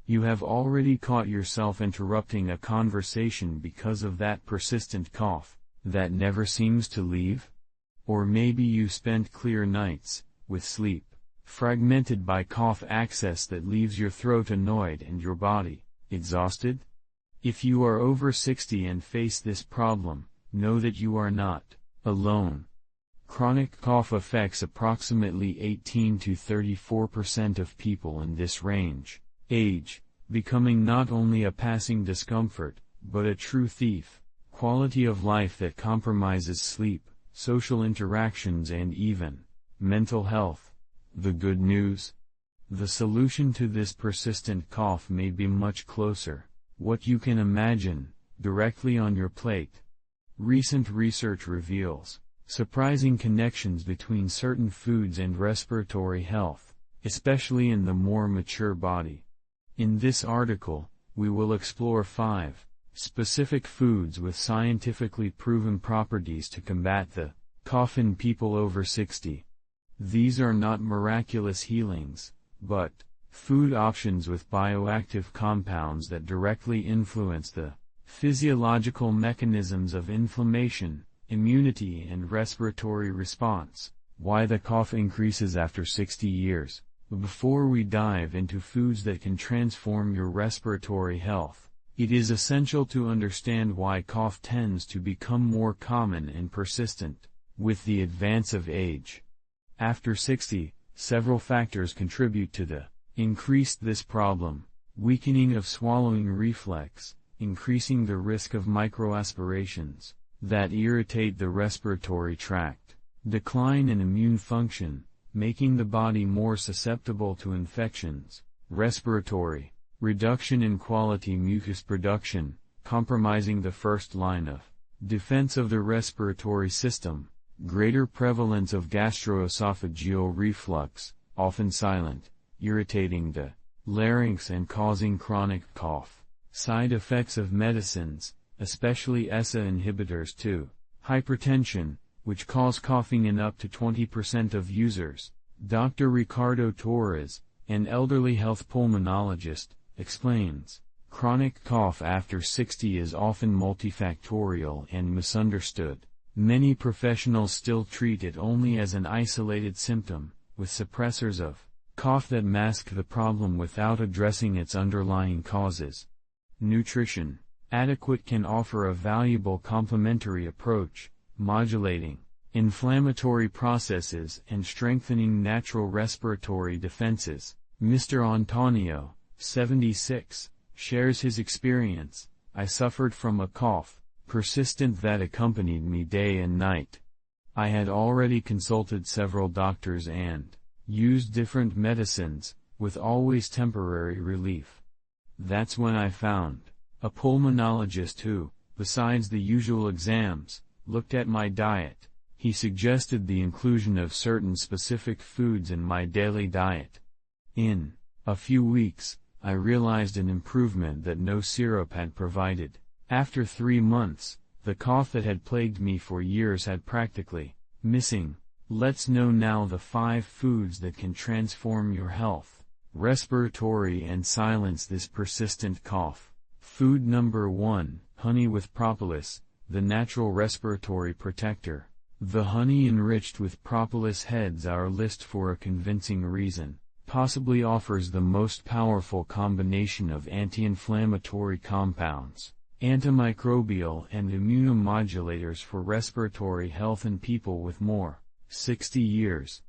You have already caught yourself interrupting a conversation because of that persistent cough that never seems to leave? Or maybe you spent clear nights, with sleep fragmented by cough access that leaves your throat annoyed and your body exhausted? If you are over 60 and face this problem, know that you are not alone. Chronic cough affects approximately 18 to 34% of people in this range. Age, becoming not only a passing discomfort, but a true thief. Quality of life that compromises sleep, social interactions and even mental health. The good news? The solution to this persistent cough may be much closer, what you can imagine, directly on your plate. Recent research reveals surprising connections between certain foods and respiratory health, especially in the more mature body. In this article, we will explore 5 specific foods with scientifically proven properties to combat the cough in people over 60. These are not miraculous healings, but food options with bioactive compounds that directly influence the physiological mechanisms of inflammation, immunity and respiratory response. Why the cough increases after 60 years. Before we dive into foods that can transform your respiratory health, it is essential to understand why cough tends to become more common and persistent with the advance of age. After 60, several factors contribute to the increased this problem: weakening of swallowing reflex, increasing the risk of microaspirations that irritate the respiratory tract, decline in immune function, making the body more susceptible to infections, respiratory, reduction in quality mucus production, compromising the first line of defense of the respiratory system, greater prevalence of gastroesophageal reflux, often silent, irritating the larynx and causing chronic cough. Side effects of medicines, especially ESA inhibitors too. Hypertension, which cause coughing in up to 20% of users. Dr. Ricardo Torres, an elderly health pulmonologist, explains, chronic cough after 60 is often multifactorial and misunderstood. Many professionals still treat it only as an isolated symptom, with suppressors of cough that mask the problem without addressing its underlying causes. Nutrition. Adequate can offer a valuable complementary approach, modulating inflammatory processes and strengthening natural respiratory defenses. Mr. Antonio, 76, shares his experience. I suffered from a cough, persistent, that accompanied me day and night. I had already consulted several doctors and used different medicines, with always temporary relief. That's when I found a pulmonologist who, besides the usual exams, looked at my diet. He suggested the inclusion of certain specific foods in my daily diet. In a few weeks, I realized an improvement that no syrup had provided. After 3 months, the cough that had plagued me for years had practically missing. Let's know now the 5 foods that can transform your health, respiratory and silence this persistent cough. Food number 1, honey with propolis, the natural respiratory protector. The honey enriched with propolis heads our list for a convincing reason. Possibly offers the most powerful combination of anti-inflammatory compounds, antimicrobial and immunomodulators for respiratory health in people with more 60 years.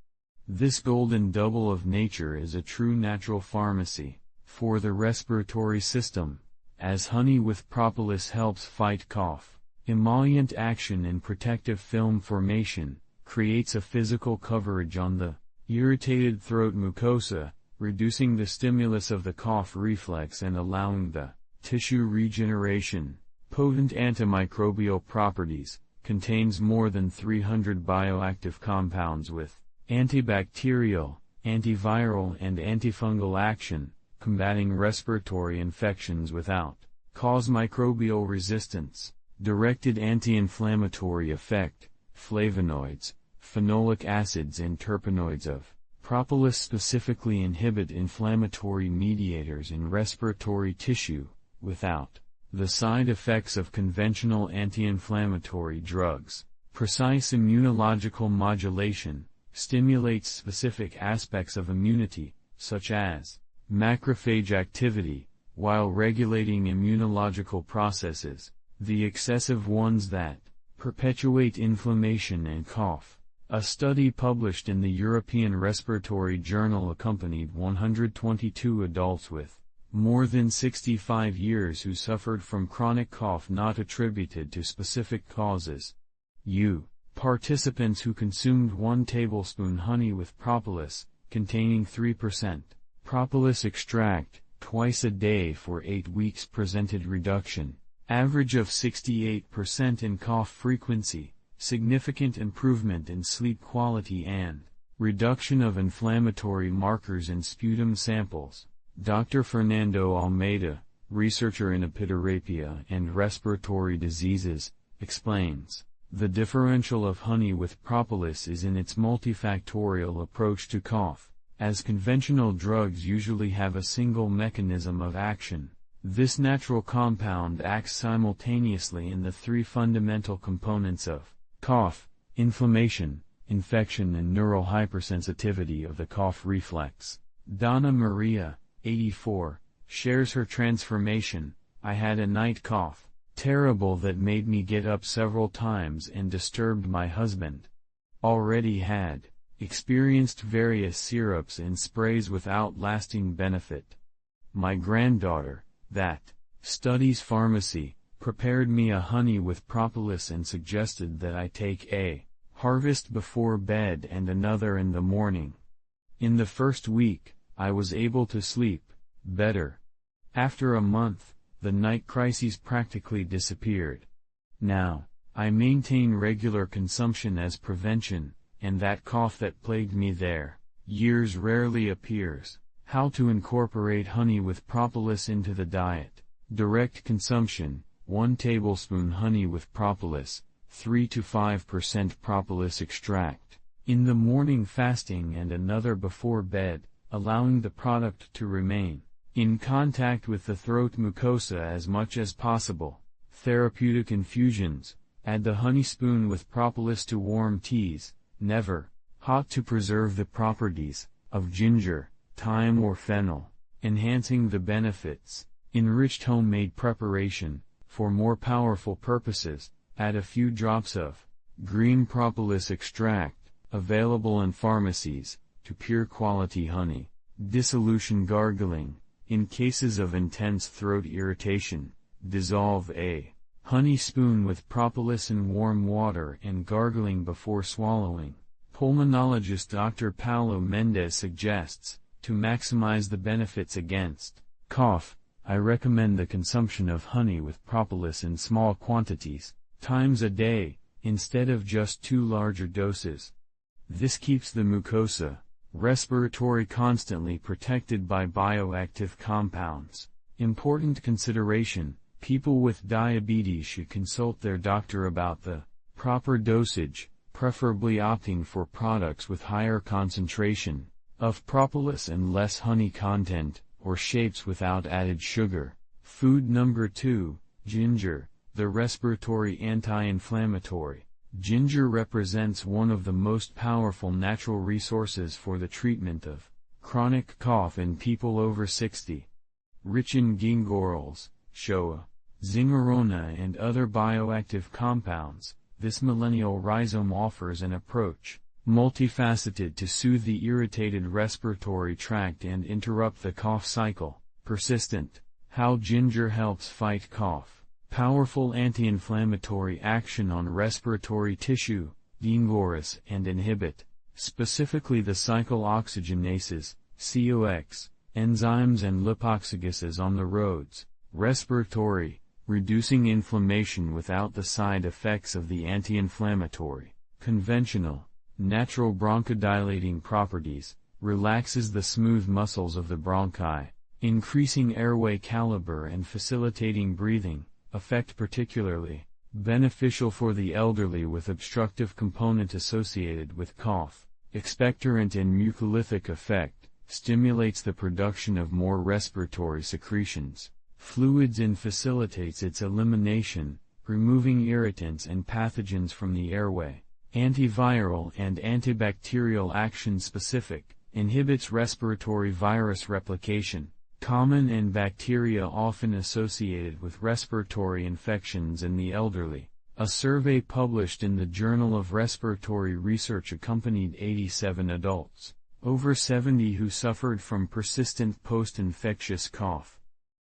This golden double of nature is a true natural pharmacy for the respiratory system, as honey with propolis helps fight cough. Emollient action and protective film formation creates a physical coverage on the irritated throat mucosa, reducing the stimulus of the cough reflex and allowing the tissue regeneration. Potent antimicrobial properties, contains more than 300 bioactive compounds with antibacterial, antiviral and antifungal action, combating respiratory infections without cause microbial resistance. Directed anti-inflammatory effect, flavonoids, phenolic acids and terpenoids of Propolis specifically inhibit inflammatory mediators in respiratory tissue, without the side effects of conventional anti-inflammatory drugs. Precise immunological modulation stimulates specific aspects of immunity, such as macrophage activity, while regulating immunological processes, the excessive ones that perpetuate inflammation and cough. A study published in the European Respiratory Journal accompanied 122 adults with more than 65 years who suffered from chronic cough not attributed to specific causes. Participants who consumed 1 tablespoon honey with propolis, containing 3% propolis extract, twice a day for 8 weeks presented reduction, average of 68% in cough frequency, significant improvement in sleep quality and reduction of inflammatory markers in sputum samples. Dr. Fernando Almeida, researcher in epiderapia and respiratory diseases, explains, the differential of honey with propolis is in its multifactorial approach to cough. As conventional drugs usually have a single mechanism of action, this natural compound acts simultaneously in the 3 fundamental components of cough, inflammation, infection and neural hypersensitivity of the cough reflex. Donna Maria, 84, shares her transformation. I had a night cough, terrible, that made me get up several times and disturbed my husband. Already had experienced various syrups and sprays without lasting benefit. My granddaughter, that studies pharmacy, prepared me a honey with propolis and suggested that I take a harvest before bed and another in the morning. In the first week, I was able to sleep better. After a month, the night crises practically disappeared. Now, I maintain regular consumption as prevention, and that cough that plagued me there years rarely appears. How to incorporate honey with propolis into the diet. Direct consumption, 1 tablespoon honey with propolis, 3 to 5% propolis extract, in the morning fasting and another before bed, allowing the product to remain in contact with the throat mucosa as much as possible. Therapeutic infusions, add the honey spoon with propolis to warm teas, never hot, to preserve the properties of ginger, thyme or fennel, enhancing the benefits. Enriched homemade preparation, for more powerful purposes, add a few drops of green propolis extract, available in pharmacies, to pure quality honey. Dissolution gargling, in cases of intense throat irritation, dissolve a honey spoon with propolis in warm water and gargling before swallowing. Pulmonologist Dr. Paulo Mendes suggests, to maximize the benefits against cough, I recommend the consumption of honey with propolis in small quantities, times a day, instead of just 2 larger doses. This keeps the mucosa, respiratory constantly protected by bioactive compounds. Important consideration, people with diabetes should consult their doctor about the proper dosage, preferably opting for products with higher concentration of propolis and less honey content, or shapes without added sugar. Food number 2, ginger, the respiratory anti-inflammatory. Ginger represents one of the most powerful natural resources for the treatment of chronic cough in people over 60. Rich in gingerols, shoa, zingerona and other bioactive compounds, this millennial rhizome offers an approach, multifaceted, to soothe the irritated respiratory tract and interrupt the cough cycle. Persistent. How ginger helps fight cough. Powerful anti-inflammatory action on respiratory tissue, gingoris, and inhibit, specifically the cyclooxygenases, COX, enzymes and lipoxygenases on the roads. Respiratory, reducing inflammation without the side effects of the anti-inflammatory. Conventional, natural bronchodilating properties, relaxes the smooth muscles of the bronchi, increasing airway caliber and facilitating breathing, effect particularly beneficial for the elderly with obstructive component associated with cough. expectorant and mucolytic effect, stimulates the production of more respiratory secretions, fluids and facilitates its elimination, removing irritants and pathogens from the airway. Antiviral and antibacterial action specific, inhibits respiratory virus replication, common and bacteria often associated with respiratory infections in the elderly. A survey published in the Journal of Respiratory Research accompanied 87 adults, over 70 who suffered from persistent post-infectious cough.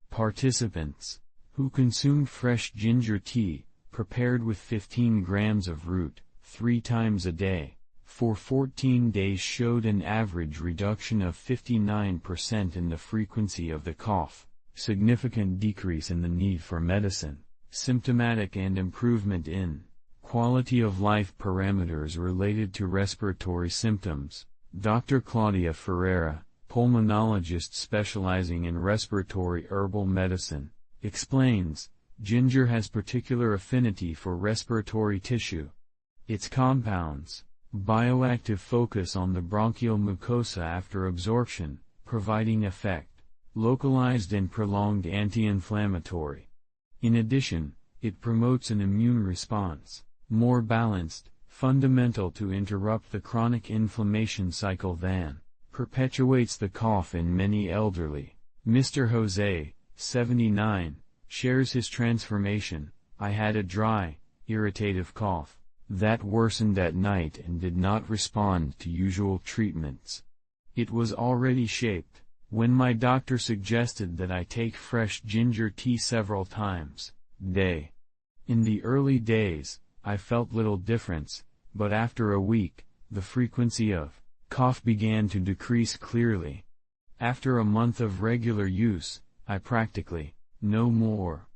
Participants, who consumed fresh ginger tea, prepared with 15 grams of root, 3 times a day, for 14 days showed an average reduction of 59% in the frequency of the cough, significant decrease in the need for medicine, symptomatic and improvement in quality of life parameters related to respiratory symptoms. Dr. Claudia Ferreira, pulmonologist specializing in respiratory herbal medicine, explains, ginger has particular affinity for respiratory tissue. Its compounds, bioactive focus on the bronchial mucosa after absorption, providing effect, localized and prolonged anti-inflammatory. In addition, it promotes an immune response, more balanced, fundamental to interrupt the chronic inflammation cycle than perpetuates the cough in many elderly. Mr. Jose, 79, shares his transformation. I had a dry, irritative cough that worsened at night and did not respond to usual treatments. It was already shaped, when my doctor suggested that I take fresh ginger tea several times a day. In the early days, I felt little difference, but after a week, the frequency of cough began to decrease clearly. After a month of regular use, I practically no more.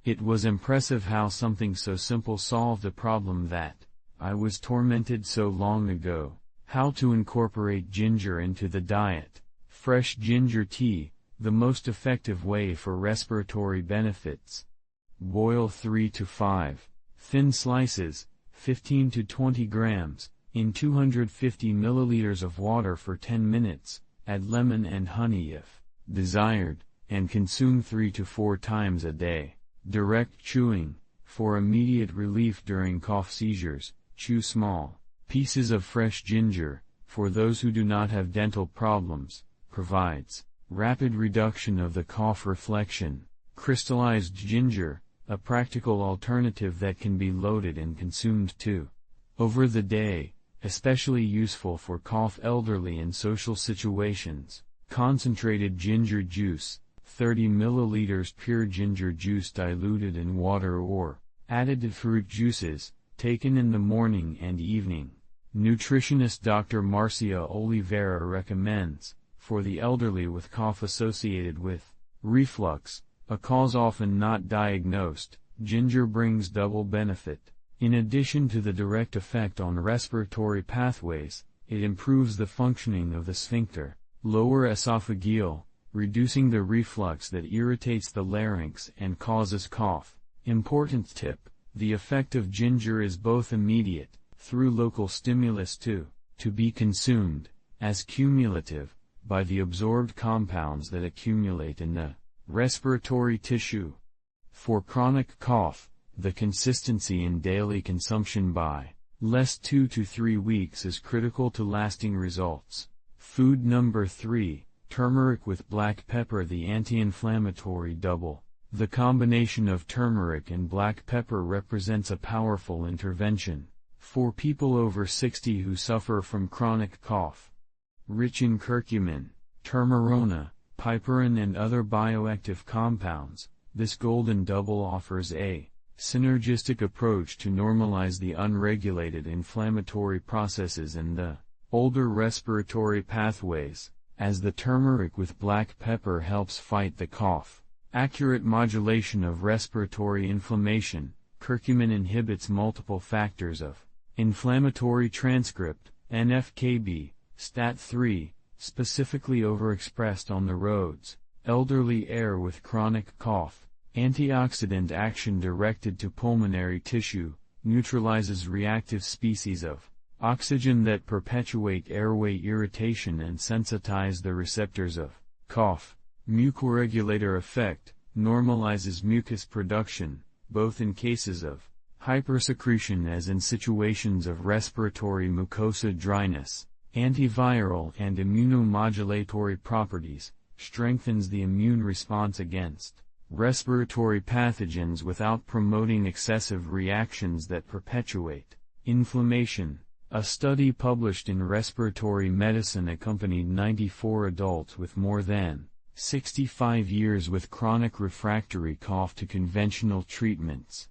It was impressive how something so simple solved a problem that I was tormented so long ago. How to incorporate ginger into the diet. Fresh ginger tea, the most effective way for respiratory benefits. Boil 3 to 5 thin slices, 15 to 20 grams, in 250 milliliters of water for 10 minutes, add lemon and honey if desired, and consume 3 to 4 times a day. Direct chewing, for immediate relief during cough seizures, chew small pieces of fresh ginger, for those who do not have dental problems, provides rapid reduction of the cough reflection. Crystallized ginger, a practical alternative that can be loaded and consumed too over the day, especially useful for cough elderly in social situations. Concentrated ginger juice, 30 milliliters pure ginger juice diluted in water or added to fruit juices, taken in the morning and evening. Nutritionist Dr. Marcia Oliveira recommends, for the elderly with cough associated with reflux, a cause often not diagnosed, ginger brings double benefit. In addition to the direct effect on respiratory pathways, it improves the functioning of the sphincter, lower esophageal, reducing the reflux that irritates the larynx and causes cough. Important tip: the effect of ginger is both immediate, through local stimulus to be consumed, as cumulative, by the absorbed compounds that accumulate in the respiratory tissue. For chronic cough, the consistency in daily consumption by less 2 to 3 weeks is critical to lasting results. Food number 3, turmeric with black pepper. The anti-inflammatory double. The combination of turmeric and black pepper represents a powerful intervention for people over 60 who suffer from chronic cough. Rich in curcumin, turmerone, piperine and other bioactive compounds, this golden double offers a synergistic approach to normalize the unregulated inflammatory processes in the older respiratory pathways, as the turmeric with black pepper helps fight the cough. Accurate modulation of respiratory inflammation. Curcumin inhibits multiple factors of inflammatory transcript, NF-κB, STAT3, specifically overexpressed on the roads, elderly air with chronic cough. Antioxidant action directed to pulmonary tissue, neutralizes reactive species of oxygen that perpetuate airway irritation and sensitize the receptors of cough. Mucoregulator effect, normalizes mucus production, both in cases of hypersecretion as in situations of respiratory mucosa dryness. Antiviral and immunomodulatory properties, strengthens the immune response against respiratory pathogens without promoting excessive reactions that perpetuate inflammation. A study published in Respiratory Medicine accompanied 94 adults with more than 65 years with chronic refractory cough to conventional treatments.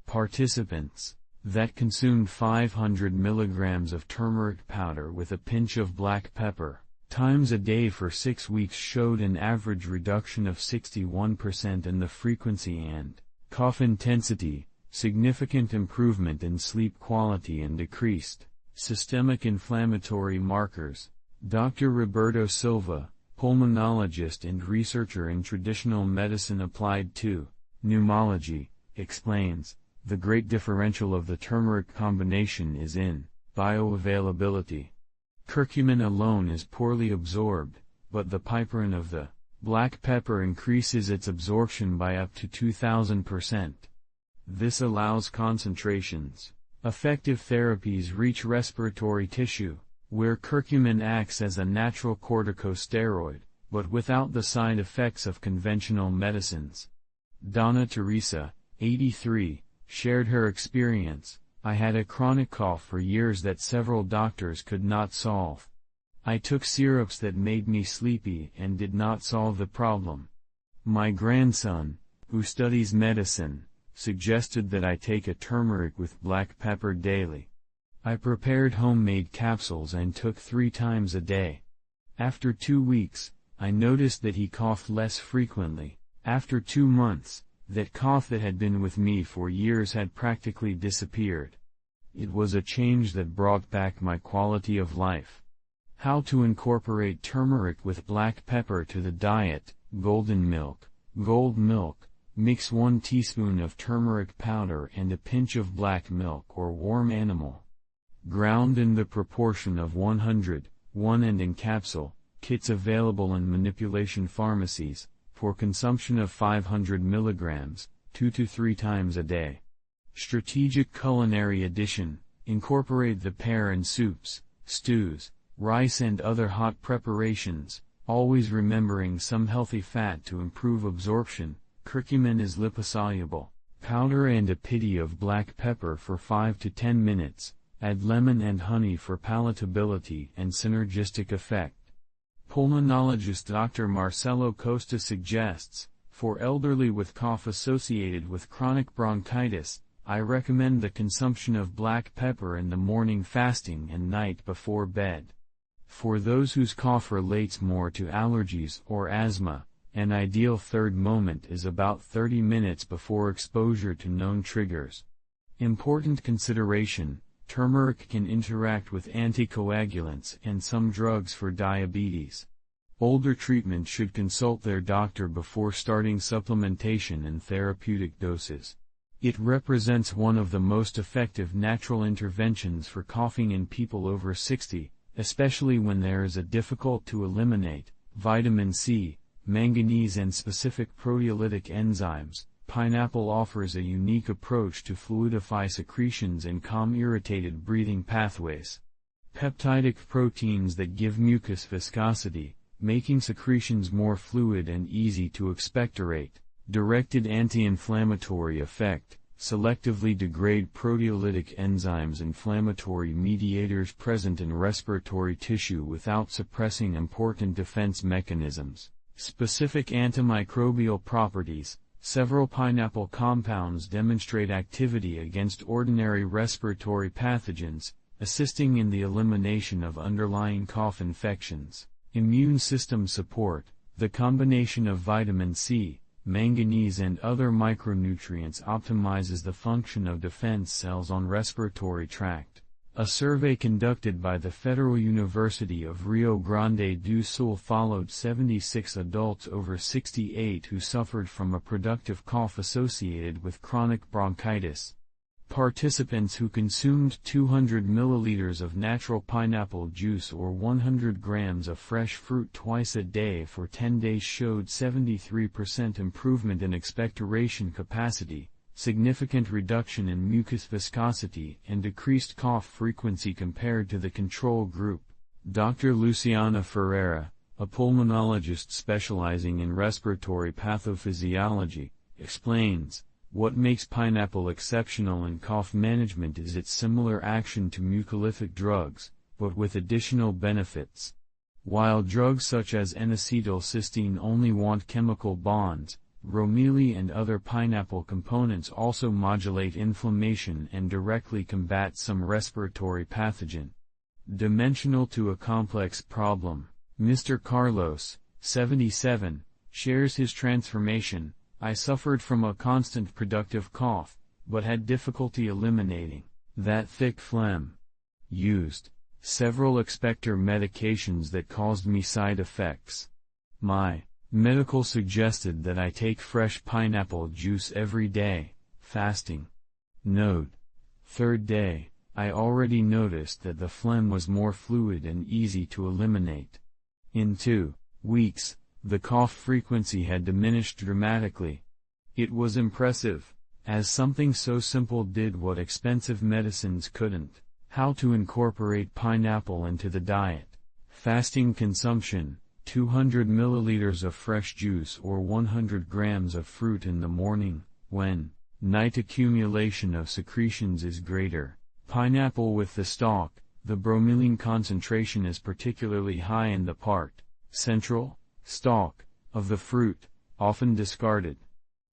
Participants that consumed 500 milligrams of turmeric powder with a pinch of black pepper times a day for 6 weeks showed an average reduction of 61% in the frequency and cough intensity, significant improvement in sleep quality and decreased systemic inflammatory markers. Dr. Roberto Silva, pulmonologist and researcher in traditional medicine applied to pneumology, explains, the great differential of the turmeric combination is in bioavailability. Curcumin alone is poorly absorbed, but the piperine of the black pepper increases its absorption by up to 2000%. This allows concentrations. Effective therapies reach respiratory tissue, where curcumin acts as a natural corticosteroid, but without the side effects of conventional medicines. Donna Teresa, 83, shared her experience. I had a chronic cough for years that several doctors could not solve. I took syrups that made me sleepy and did not solve the problem. My grandson, who studies medicine, suggested that I take a turmeric with black pepper daily. I prepared homemade capsules and took 3 times a day. After 2 weeks, I noticed that he coughed less frequently. After 2 months, that cough that had been with me for years had practically disappeared. It was a change that brought back my quality of life. How to incorporate turmeric with black pepper to the diet. Golden milk. Gold milk. Mix 1 teaspoon of turmeric powder and a pinch of black milk or warm animal ground in the proportion of 100:1 and in capsule. Kits available in manipulation pharmacies, for consumption of 500 milligrams, 2 to 3 times a day. Strategic culinary addition, incorporate the pear in soups, stews, rice and other hot preparations, always remembering some healthy fat to improve absorption. Curcumin is liposoluble. Powder and a pity of black pepper for 5 to 10 minutes, add lemon and honey for palatability and synergistic effect. Pulmonologist Dr. Marcelo Costa suggests, for elderly with cough associated with chronic bronchitis, I recommend the consumption of black pepper in the morning fasting and night before bed. For those whose cough relates more to allergies or asthma, an ideal third moment is about 30 minutes before exposure to known triggers. Important consideration: turmeric can interact with anticoagulants and some drugs for diabetes. Older treatment should consult their doctor before starting supplementation in therapeutic doses. It represents one of the most effective natural interventions for coughing in people over 60, especially when there is a difficult to eliminate vitamin C, manganese and specific proteolytic enzymes. Pineapple offers a unique approach to fluidify secretions and calm irritated breathing pathways. Peptidic proteins that give mucus viscosity, making secretions more fluid and easy to expectorate. Directed anti-inflammatory effect, selectively degrade proteolytic enzymes, inflammatory mediators present in respiratory tissue without suppressing important defense mechanisms. Specific antimicrobial properties. Several pineapple compounds demonstrate activity against ordinary respiratory pathogens, assisting in the elimination of underlying cough infections. Immune system support. The combination of vitamin C, manganese and other micronutrients optimizes the function of defense cells on respiratory tract. A survey conducted by the Federal University of Rio Grande do Sul followed 76 adults over 68 who suffered from a productive cough associated with chronic bronchitis. Participants who consumed 200 milliliters of natural pineapple juice or 100 grams of fresh fruit twice a day for 10 days showed 73% improvement in expectoration capacity, significant reduction in mucus viscosity and decreased cough frequency compared to the control group. Dr. Luciana Ferreira, a pulmonologist specializing in respiratory pathophysiology, explains, "What makes pineapple exceptional in cough management is its similar action to mucolytic drugs, but with additional benefits. While drugs such as N-acetylcysteine only want chemical bonds, bromelain and other pineapple components also modulate inflammation and directly combat some respiratory pathogen." Dimensional to a complex problem, Mr. Carlos, 77, shares his transformation. "I suffered from a constant productive cough, but had difficulty eliminating that thick phlegm. Used several expector medications that caused me side effects. My medical suggested that I take fresh pineapple juice every day, fasting. Note: third day, I already noticed that the phlegm was more fluid and easy to eliminate. In 2 weeks, the cough frequency had diminished dramatically. It was impressive, as something so simple did what expensive medicines couldn't." How to incorporate pineapple into the diet. Fasting consumption: 200 milliliters of fresh juice or 100 grams of fruit in the morning, when night accumulation of secretions is greater. Pineapple with the stalk: the bromelain concentration is particularly high in the part, central, stalk, of the fruit, often discarded.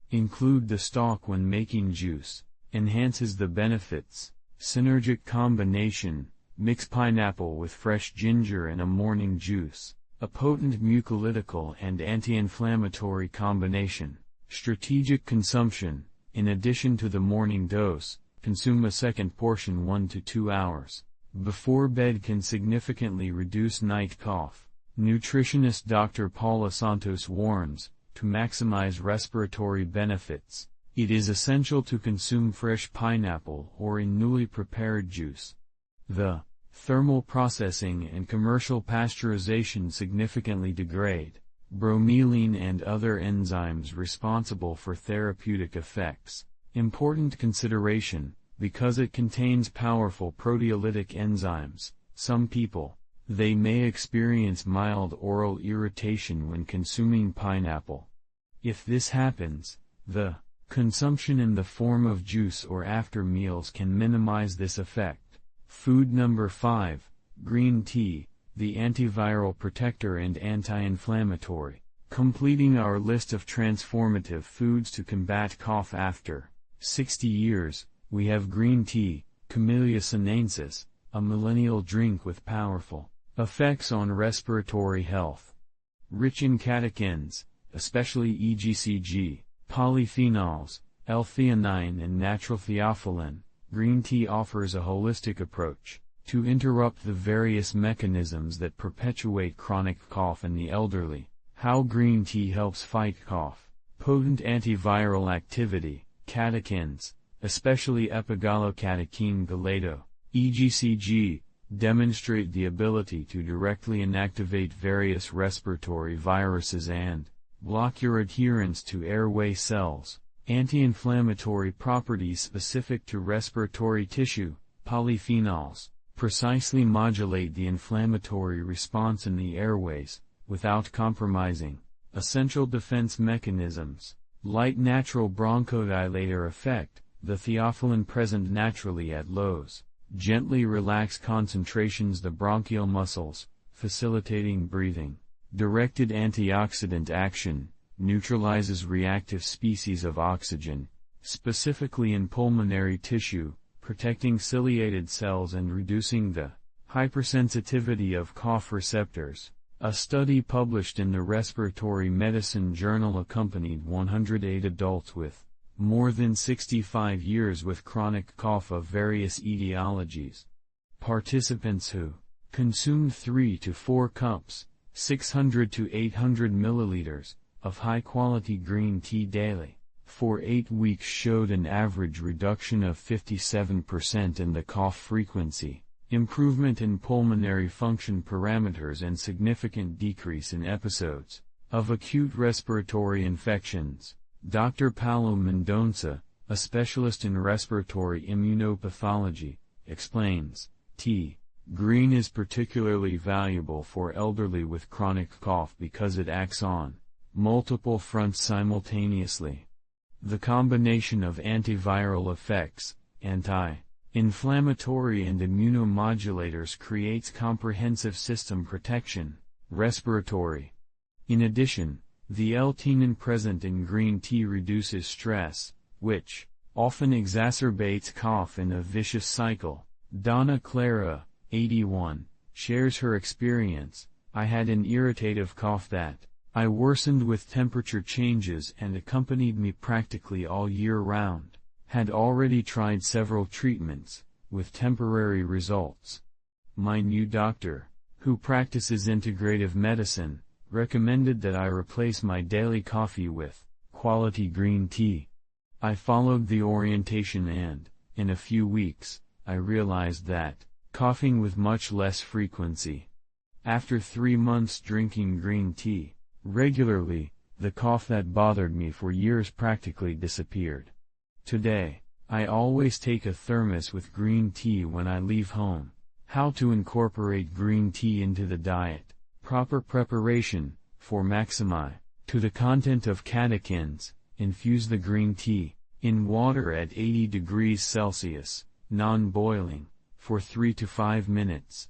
Include the stalk when making juice, enhances the benefits. Synergic combination: mix pineapple with fresh ginger in a morning juice, a potent mucolytical and anti-inflammatory combination. Strategic consumption: in addition to the morning dose, consume a second portion 1 to 2 hours before bed can significantly reduce night cough. Nutritionist Dr. Paula Santos warns, to maximize respiratory benefits, it is essential to consume fresh pineapple or in newly prepared juice. The thermal processing and commercial pasteurization significantly degrade bromelain and other enzymes responsible for therapeutic effects. Important consideration: because it contains powerful proteolytic enzymes, some people, they may experience mild oral irritation when consuming pineapple. If this happens, the consumption in the form of juice or after meals can minimize this effect. Food number 5, green tea, the antiviral protector and anti-inflammatory. Completing our list of transformative foods to combat cough after 60 years, we have green tea, Camellia sinensis, a millennial drink with powerful effects on respiratory health. Rich in catechins, especially EGCG, polyphenols, L-theanine and natural theophylline, green tea offers a holistic approach to interrupt the various mechanisms that perpetuate chronic cough in the elderly. How green tea helps fight cough. Potent antiviral activity, catechins, especially epigallocatechin galeato, EGCG, demonstrate the ability to directly inactivate various respiratory viruses and block your adherence to airway cells. Anti-inflammatory properties specific to respiratory tissue, polyphenols, precisely modulate the inflammatory response in the airways, without compromising essential defense mechanisms. Light natural bronchodilator effect, the theophylline present naturally at lows, gently relax concentrations the bronchial muscles, facilitating breathing. Directed antioxidant action, neutralizes reactive species of oxygen, specifically in pulmonary tissue, protecting ciliated cells and reducing the hypersensitivity of cough receptors. A study published in the Respiratory Medicine Journal accompanied 108 adults with more than 65 years with chronic cough of various etiologies. Participants who consumed 3 to 4 cups, 600 to 800 milliliters, of high-quality green tea daily, for 8 weeks showed an average reduction of 57% in the cough frequency, improvement in pulmonary function parameters and significant decrease in episodes of acute respiratory infections. Dr. Paulo Mendonça, a specialist in respiratory immunopathology, explains, tea green is particularly valuable for elderly with chronic cough because it acts on multiple fronts simultaneously. The combination of antiviral effects, anti-inflammatory and immunomodulators creates comprehensive system protection, respiratory. In addition, the L-theanine present in green tea reduces stress, which often exacerbates cough in a vicious cycle. Donna Clara, 81, shares her experience. I had an irritative cough that I worsened with temperature changes and accompanied me practically all year round. Had already tried several treatments, with temporary results. My new doctor, who practices integrative medicine, recommended that I replace my daily coffee with quality green tea. I followed the orientation and, in a few weeks, I realized that coughing with much less frequency. After 3 months drinking green tea regularly, the cough that bothered me for years practically disappeared. Today, I always take a thermos with green tea when I leave home. How to incorporate green tea into the diet. Proper preparation. For maximi to the content of catechins, infuse the green tea in water at 80 degrees Celsius, non-boiling, for 3 to 5 minutes.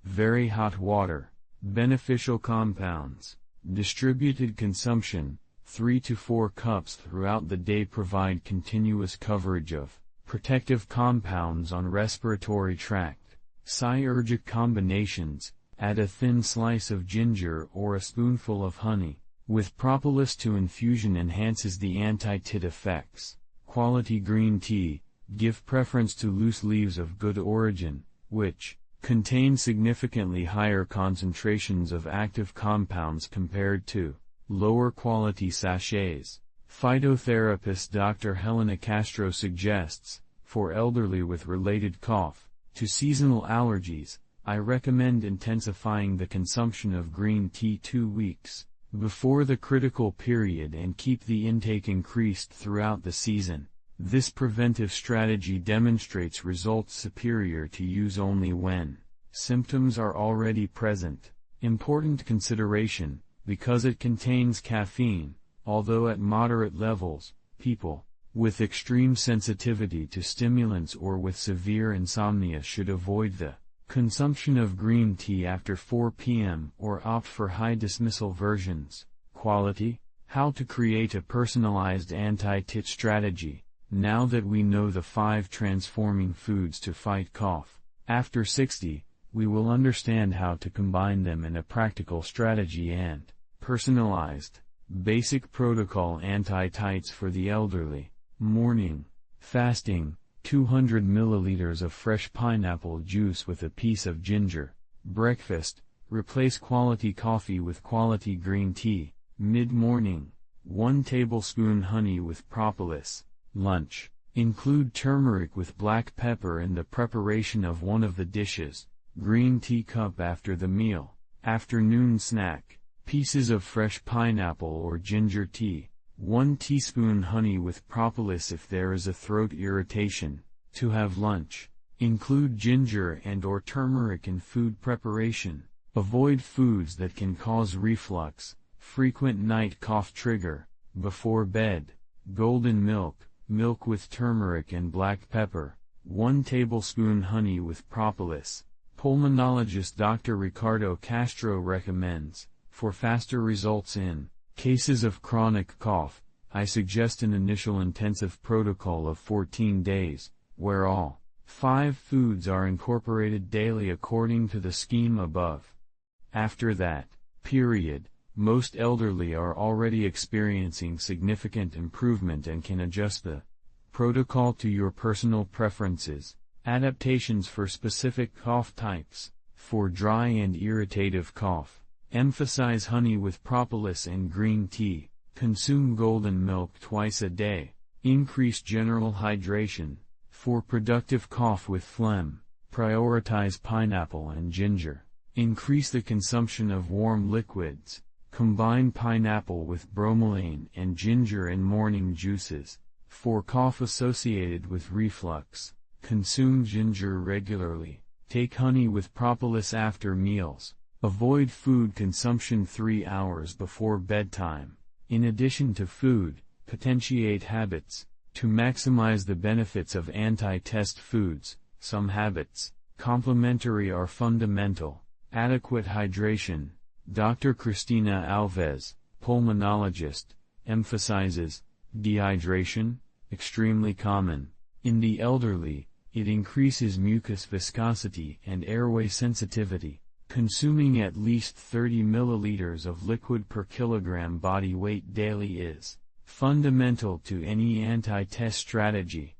Very hot water. Beneficial compounds. Distributed consumption, 3 to 4 cups throughout the day provide continuous coverage of protective compounds on respiratory tract. Synergic combinations, add a thin slice of ginger or a spoonful of honey, with propolis to infusion enhances the anti-tit effects. Quality green tea, give preference to loose leaves of good origin, which contain significantly higher concentrations of active compounds compared to lower quality sachets. Phytotherapist Dr. Helena Castro suggests, for elderly with related cough to seasonal allergies, I recommend intensifying the consumption of green tea 2 weeks before the critical period and keep the intake increased throughout the season. This preventive strategy demonstrates results superior to use only when symptoms are already present. Important consideration, because it contains caffeine, although at moderate levels, people with extreme sensitivity to stimulants or with severe insomnia should avoid the consumption of green tea after 4 p.m. or opt for high dismissal versions. Quality. How to create a personalized anti-tit strategy. Now that we know the 5 transforming foods to fight cough, after 60, we will understand how to combine them in a practical strategy and personalized, basic protocol anti-tites for the elderly. Morning. Fasting, 200 milliliters of fresh pineapple juice with a piece of ginger. Breakfast, replace quality coffee with quality green tea. Mid-morning, 1 tablespoon honey with propolis. Lunch, include turmeric with black pepper in the preparation of one of the dishes. Green tea cup after the meal. Afternoon snack, pieces of fresh pineapple or ginger tea. 1 teaspoon honey with propolis if there is a throat irritation. To have lunch, include ginger and or turmeric in food preparation. Avoid foods that can cause reflux. Frequent night cough trigger. Before bed, golden milk. Milk with turmeric and black pepper, 1 tablespoon honey with propolis. Pulmonologist Dr. Ricardo Castro recommends, for faster results in cases of chronic cough, I suggest an initial intensive protocol of 14 days, where all 5 foods are incorporated daily according to the scheme above. After that period, most elderly are already experiencing significant improvement and can adjust the protocol to your personal preferences. Adaptations for specific cough types. For dry and irritative cough, emphasize honey with propolis and green tea. Consume golden milk twice a day. Increase general hydration. For productive cough with phlegm, prioritize pineapple and ginger. Increase the consumption of warm liquids. Combine pineapple with bromelain and ginger in morning juices. For cough associated with reflux, consume ginger regularly. Take honey with propolis after meals. Avoid food consumption 3 hours before bedtime. In addition to food, potentiate habits. To maximize the benefits of anti-test foods, some habits, complementary are fundamental. Adequate hydration. Dr. Cristina Alves, pulmonologist, emphasizes, dehydration, extremely common. In the elderly, it increases mucus viscosity and airway sensitivity. Consuming at least 30 milliliters of liquid per kilogram body weight daily is fundamental to any anti-test strategy.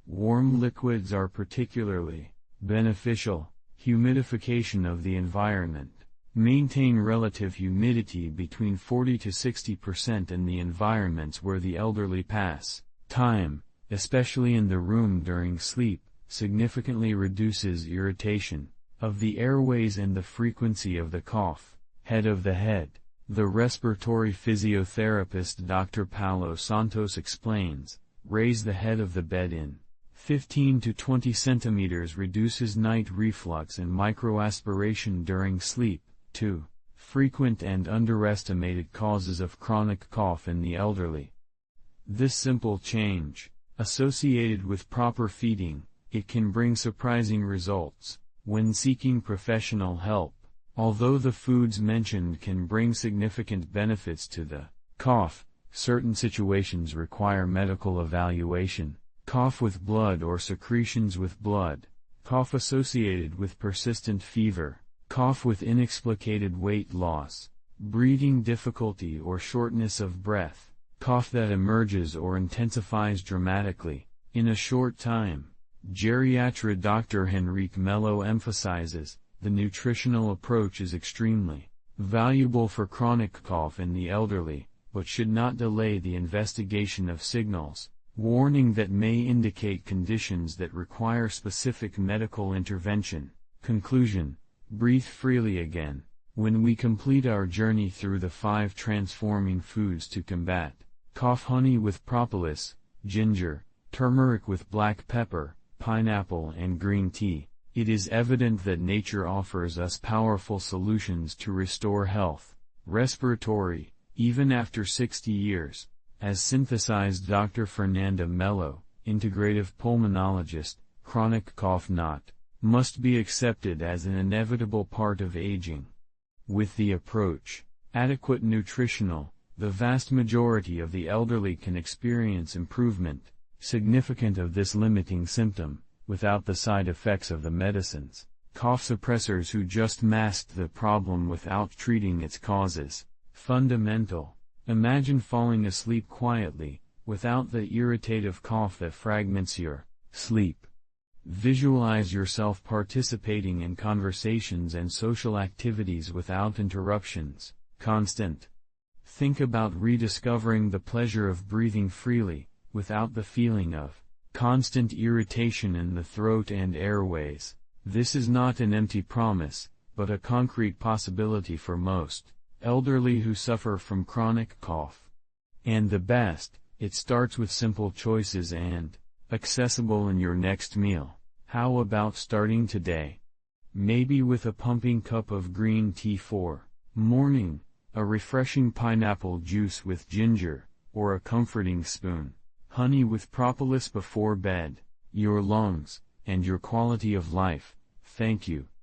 Warm liquids are particularly beneficial. Humidification of the environment. Maintain relative humidity between 40 to 60% in the environments where the elderly pass time, especially in the room during sleep, significantly reduces irritation of the airways and the frequency of the cough. Head of the head. The respiratory physiotherapist Dr. Paulo Santos explains, raise the head of the bed in 15 to 20 centimeters reduces night reflux and microaspiration during sleep. 2. Frequent and underestimated causes of chronic cough in the elderly. This simple change, associated with proper feeding, it can bring surprising results when seeking professional help. Although the foods mentioned can bring significant benefits to the cough, certain situations require medical evaluation. Cough with blood or secretions with blood, cough associated with persistent fever, cough with inexplicated weight loss, breathing difficulty or shortness of breath, cough that emerges or intensifies dramatically in a short time. Geriatra Dr. Henrique Melo emphasizes, the nutritional approach is extremely valuable for chronic cough in the elderly, but should not delay the investigation of signals. Warning that may indicate conditions that require specific medical intervention. Conclusion: breathe freely again. When we complete our journey through the 5 transforming foods to combat cough: honey with propolis, ginger, turmeric with black pepper, pineapple and green tea, it is evident that nature offers us powerful solutions to restore health. Respiratory, even after 60 years. As synthesized Dr. Fernanda Melo, integrative pulmonologist, chronic cough must be accepted as an inevitable part of aging. With the approach, adequate nutritional, the vast majority of the elderly can experience improvement, significant of this limiting symptom, without the side effects of the medicines, cough suppressors who just masked the problem without treating its causes. Fundamental. Imagine falling asleep quietly, without the irritative cough that fragments your sleep. Visualize yourself participating in conversations and social activities without interruptions. Constant. Think about rediscovering the pleasure of breathing freely, without the feeling of constant irritation in the throat and airways. This is not an empty promise, but a concrete possibility for most elderly who suffer from chronic cough. And the best, it starts with simple choices and accessible in your next meal. How about starting today? Maybe with a pumping cup of green tea for morning, a refreshing pineapple juice with ginger, or a comforting spoon honey with propolis before bed. Your lungs, and your quality of life, thank you.